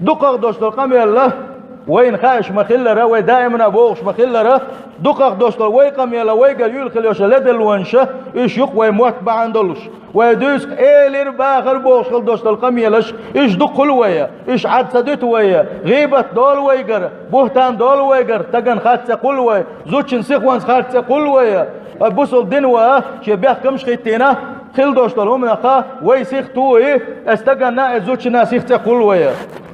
دقق دوشتل قم يلا وين خايش مخلرة ودائما بوغش مخلرة دقق دوشتل ويقم يلا ويقل يلخل يوش لدل وانشه إيش يقوى موت بعندلش ويدوس إيلير باخر بوغش دوشتل قم يلاش إيش دقل ويا إيش عد سدت ويا غيبة دول ويقر بهتان دول ويقر تقن خاتس قل ويا زوجن سيخوانس خاتس قل ويا بوصل دنوا شبيه كمش خيتينا خل دوشتل هم نخا ويسيخ توي استقنا زوجنا سيخت قل ويا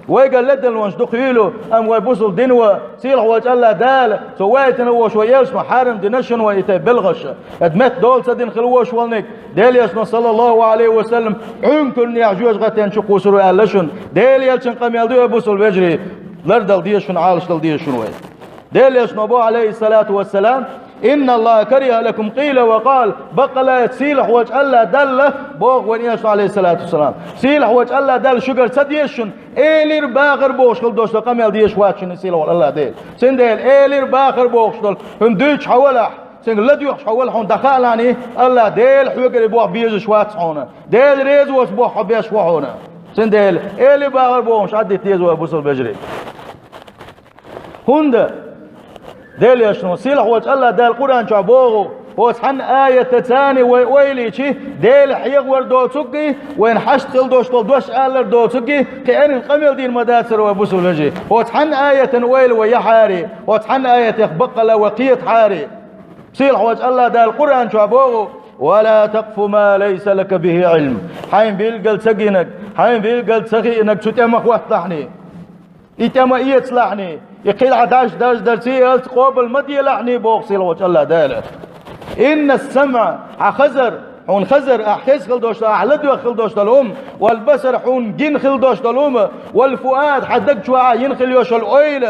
ويقال لدل وانش دقيلو ام ويبوصل دنوا سيلح وجعل دال سويتنا وشويش محارم دنشن ويتبلغش ادمت دول سدين خلوش والنك ديل صلى الله عليه وسلم عمكن يعجوز غتين شقو سرو يالشن ديل يلشن قم يلدو يبوصل بجري لردل ديشن عالش دل ديشن وي ديل يشنبو عليه الصلاة والسلام إن الله كره لكم قيل وقال بقى سيلح وجعل دل بوغ ونياش عليه الصلاة والسلام سيلح وجعل دل شجر سديشن إيلير باخر بوش خل دوش قام يلديش واتشن سيلح والله ديل سنديل إيلير باخر بوش دل هنديش حولح سنگ لديوش حول حون دخلاني الله ديل حوكر بوح بيجش واتشونه ديل ريز وسبوح بيش وحونه سنديل إيلير باخر بوش عدي تيز وبوصل بجري هند ديل يشنو سيلح وجعل دل قرآن شعبوغو وسحن آية تاني ويلي شي ديل حيق وردو تسقي وين حشت دوش دوش آلر دو تسقي كأن القمل دين مداسر وبوسو لجي وسحن آية ويل ويحاري وسحن آية يخبقل وقيت حاري سيلح وجعل دل قرآن شعبوغو ولا تقف ما ليس لك به علم حين بيلقل سقينك حين بيلقل سقي انك تتمخ واتلحني يتما يتصلحني يقيل عداش داش درسي قبل مدي لحني بوغسيل وجعل داله إن السمع خزر حون خزر أحكيس خلدوش أحلدو خلدوش الأم والبصر حون جن خلدوش الأم والفؤاد حدق شوعا ينخل يوش الأويل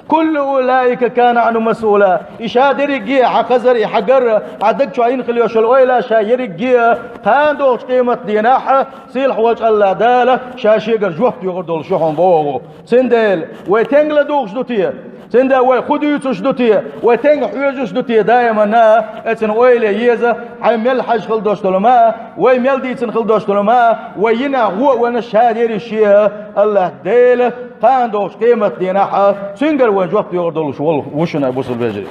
كل أولئك كان عنه مسؤولا إشادر يجي خزر حجر حدق شوعا ينخل يوش الأويل شاير يجي قاندوش قيمة ديناحة سيلح وجه الله داله شاشيقر جوحت يغردول شحون بوغو سندل ويتنقل دوغش دوتيه سندا وخدو تشدوتيه وتنج حيوج شدوتيه دائما نا اتن اويله يزا حمل حج خلدوش تلما ويمل ديتن خلدوش تلما وينا هو وانا شادير الشيء الله ديل قاندوش قيمه دينها سنجر وجوت يوردول وشنا بوصل بجري